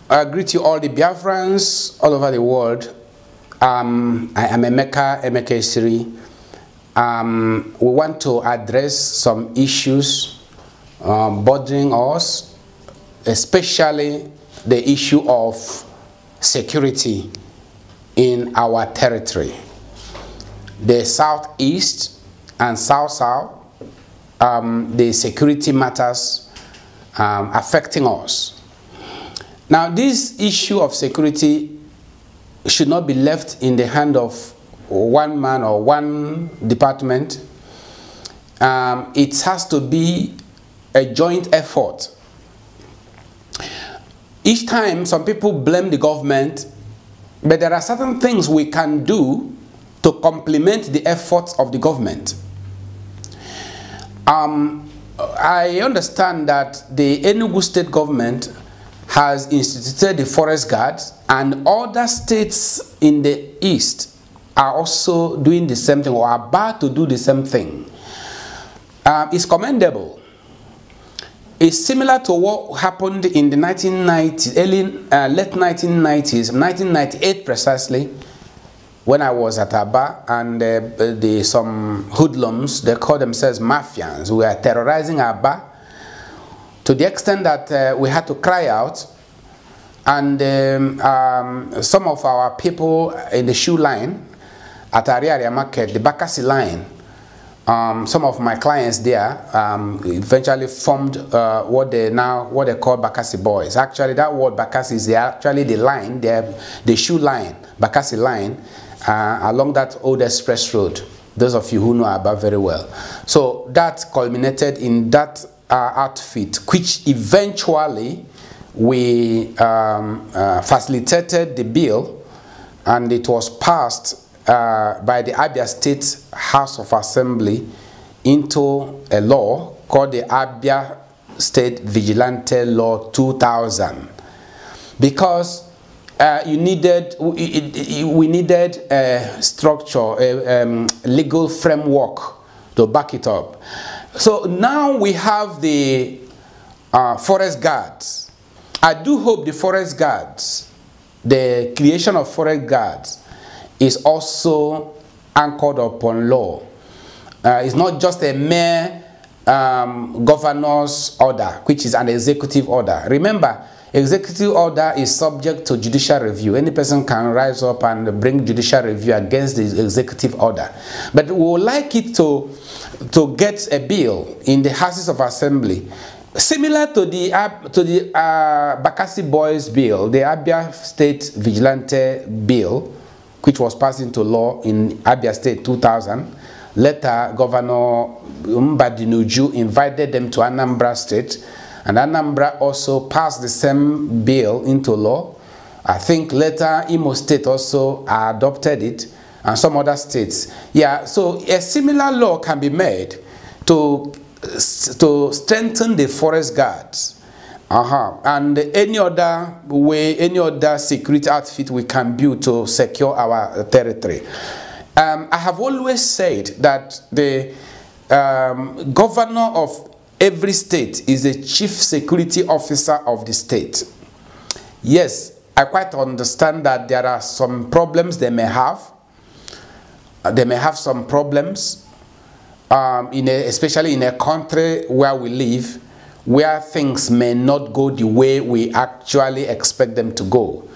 I greet you all the Biafrans all over the world. I am Emekesiri. We want to address some issues bothering us, especially the issue of security in our territory. The southeast and south-south, the security matters affecting us. Now, this issue of security should not be left in the hand of one man or one department. It has to be a joint effort. Each time, some people blame the government, but there are certain things we can do to complement the efforts of the government. I understand that the Enugu state government has instituted the forest guards, and other states in the east are also doing the same thing or are about to do the same thing. It's commendable. It's similar to what happened in the 1990s, late 1990s, 1998 precisely, when I was at Aba, and some hoodlums, they call themselves mafians, who were terrorizing Aba to the extent that we had to cry out. And some of our people in the shoe line at Ariaria Market, the Bakassi line, some of my clients there eventually formed what they call Bakassi boys. Actually, that word Bakassi is actually the line, the shoe line, Bakassi line, along that old express road. Those of you who know Aba very well. So that culminated in that outfit, which eventually we facilitated the bill, and it was passed by the Abia State House of Assembly into a law called the Abia State Vigilante Law 2000, because we needed a structure, a legal framework to back it up. So now we have the forest guards. I do hope the forest guards, the creation of forest guards, is also anchored upon law. It's not just a mere governor's order, which is an executive order. Remember, executive order is subject to judicial review. Any person can rise up and bring judicial review against the executive order. But we would like it to get a bill in the Houses of Assembly, similar to the Bakassi Boys bill, the Abia State Vigilante bill, which was passed into law in Abia State 2000. Later, Governor Mbadinuju invited them to Anambra State, and Anambra also passed the same bill into law. I think later Imo State also adopted it, and some other states. Yeah, so a similar law can be made to strengthen the forest guards. And any other way, any other security outfit we can build to secure our territory. I have always said that the governor of every state is the chief security officer of the state. Yes, I quite understand that there are some problems they may have. They may have some problems, especially in a country where we live, where things may not go the way we actually expect them to go.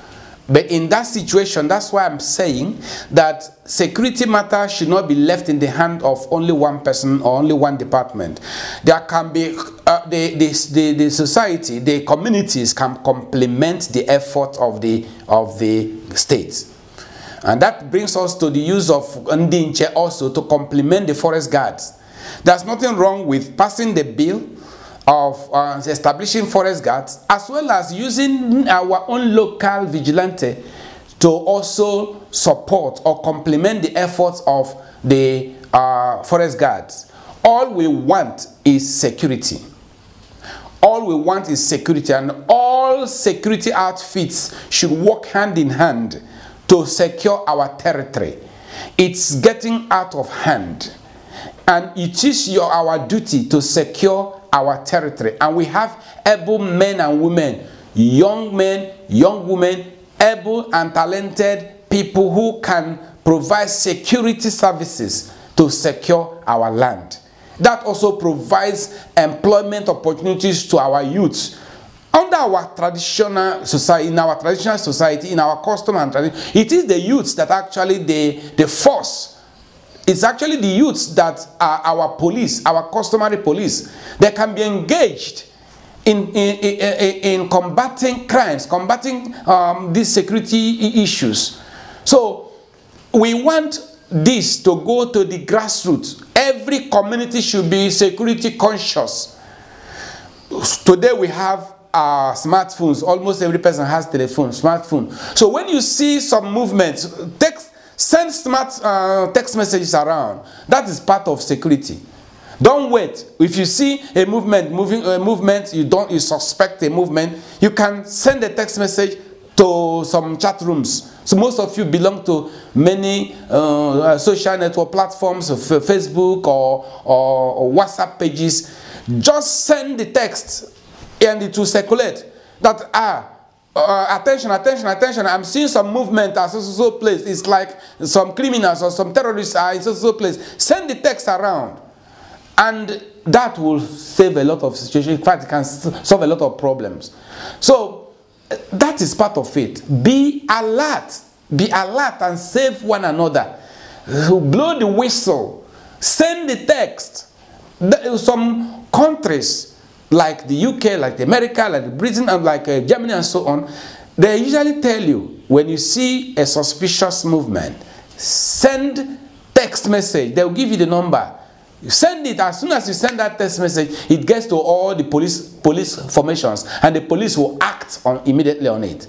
But in that situation, that's why I'm saying that security matters should not be left in the hand of only one person or only one department. There can be, the society, the communities can complement the effort of the states. And that brings us to the use of Ndinche also to complement the forest guards. There's nothing wrong with passing the bill of establishing forest guards, as well as using our own local vigilante to also support or complement the efforts of the forest guards. All we want is security. All we want is security, and all security outfits should work hand in hand to secure our territory. It's getting out of hand, and it is our duty to secure our territory, and we have able men and women young men, young women, able and talented people who can provide security services to secure our land. That also provides employment opportunities to our youths. Under our traditional society, in our custom and tradition, it is the youths that actually the force. It's actually the youths that are our police, our customary police. They can be engaged in combating crimes, combating these security issues. So we want this to go to the grassroots. Every community should be security conscious. Today we have smartphones. Almost every person has smartphone. So when you see some movements, send text messages around. That is part of security. Don't wait. If you see a movement, you suspect a movement, you can send a text message to some chat rooms. So most of you belong to many social network platforms, Facebook or WhatsApp pages. Just send the text and it will circulate. That attention, I'm seeing some movement at so place. It's like some criminals or some terrorists are in so place. Send the text around. And that will save a lot of situations. In fact, it can solve a lot of problems. So that is part of it. Be alert. Be alert and save one another. Blow the whistle. Send the text. Some countries like the UK, like America, like Britain, and like Germany and so on, they usually tell you when you see a suspicious movement, send text message. They'll give you the number. You send it. As soon as you send that text message, it gets to all the police formations, and the police will act immediately on it.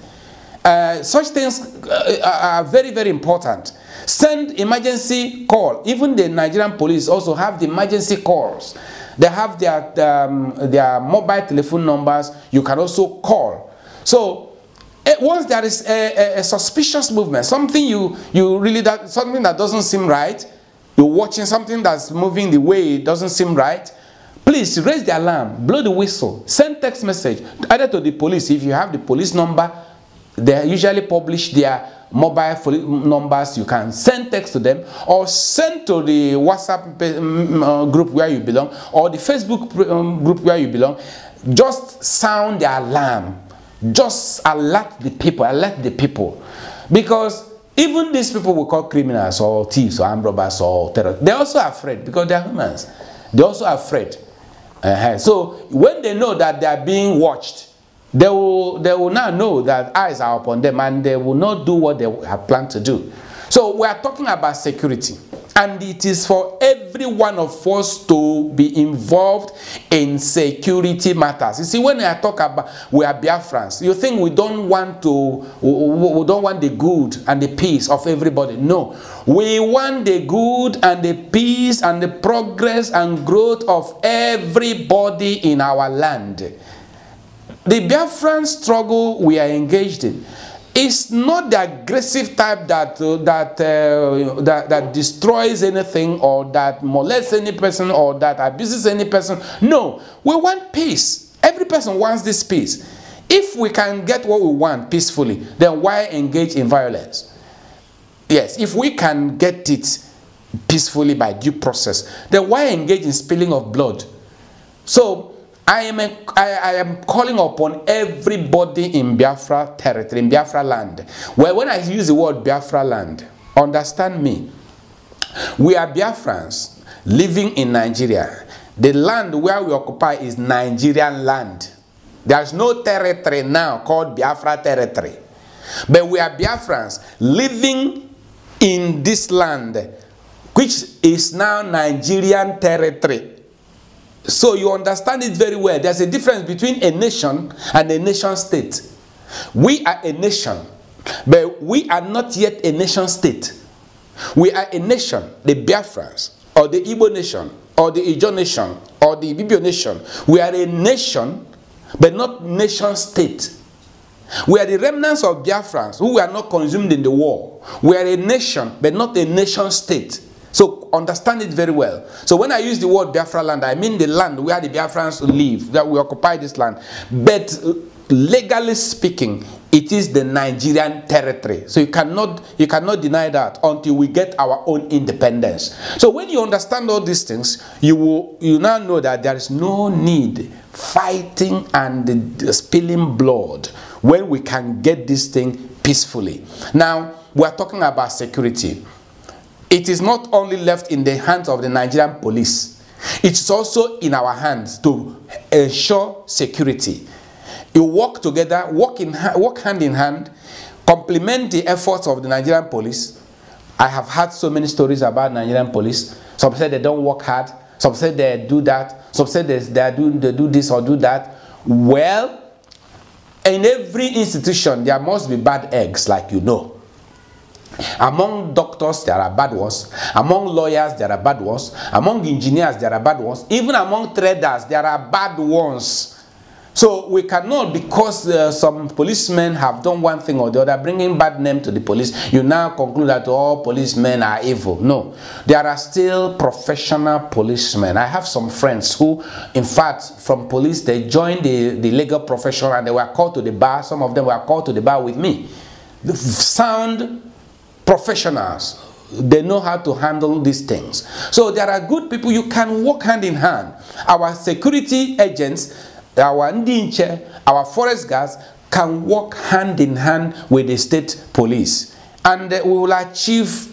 Such things are very, very important. Send emergency call. Even the Nigerian police also have the emergency calls. They have their mobile telephone numbers. You can also call. So once there is a suspicious movement, something something that doesn't seem right, you're watching something that's moving the way it doesn't seem right, please raise the alarm, blow the whistle, send text message either to the police. If you have the police number, they usually publish their mobile numbers. You can send text to them, or send to the WhatsApp group where you belong, or the Facebook group where you belong. Just sound the alarm. Just alert the people. Because even these people we call criminals or thieves or armed robbers or terrorists, they're also afraid because they're humans. They're also afraid. So when they know that they are being watched, they will now know that eyes are upon them, and they will not do what they have planned to do. So we are talking about security, and it is for every one of us to be involved in security matters. You see, when I talk about we are Biafrans, you think we don't want the good and the peace of everybody. No, we want the good and the peace and the progress and growth of everybody in our land. The Biafran struggle we are engaged in is not the aggressive type that destroys anything, or that molests any person, or that abuses any person. No, we want peace. Every person wants this peace. If we can get what we want peacefully, then why engage in violence? Yes, if we can get it peacefully by due process, then why engage in spilling of blood? So I am calling upon everybody in Biafra territory, in Biafra land. Well, when I use the word Biafra land, understand me. We are Biafrans living in Nigeria. The land where we occupy is Nigerian land. There's no territory now called Biafra territory. But we are Biafrans living in this land, which is now Nigerian territory. So you understand it very well. There's a difference between a nation and a nation state. We are a nation, but we are not yet a nation state. We are a nation, the Biafrans, or the Igbo nation, or the Ijo nation, or the Ibibio nation. We are a nation, but not nation state. We are the remnants of Biafrans who were not consumed in the war. We are a nation, but not a nation state. So understand it very well. So when I use the word Biafra land, I mean the land where the Biafrans live, that we occupy this land. But legally speaking, it is the Nigerian territory. So you cannot deny that until we get our own independence. So when you understand all these things, you now know that there is no need fighting and spilling blood when we can get this thing peacefully. Now, we are talking about security. It is not only left in the hands of the Nigerian police, it's also in our hands to ensure security. You work together, work hand in hand, complement the efforts of the Nigerian police. I have heard so many stories about Nigerian police. Some say they don't work hard, some say they do that, some say they do this or do that. Well, in every institution, there must be bad eggs, like you know. Among doctors, there are bad ones. Among lawyers, there are bad ones. Among engineers, there are bad ones. Even among traders, there are bad ones. So we cannot, because some policemen have done one thing or the other, bringing bad name to the police, you now conclude that all policemen are evil. No, there are still professional policemen. I have some friends who, in fact, from police, they joined the legal profession and they were called to the bar. Some of them were called to the bar with me. The sound professionals, they know how to handle these things. So there are good people. You can work hand in hand. Our security agents, our ndinche, our forest guards can work hand in hand with the state police, and we will achieve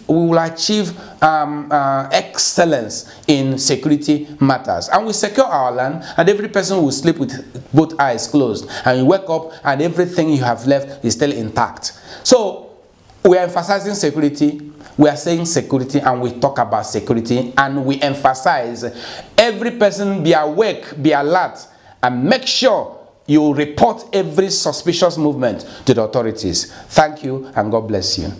excellence in security matters, and we secure our land, and every person will sleep with both eyes closed, and you wake up and everything you have left is still intact. So we are emphasizing security. We are saying security, and we talk about security, and we emphasize every person be awake, be alert, and make sure you report every suspicious movement to the authorities. Thank you, and God bless you.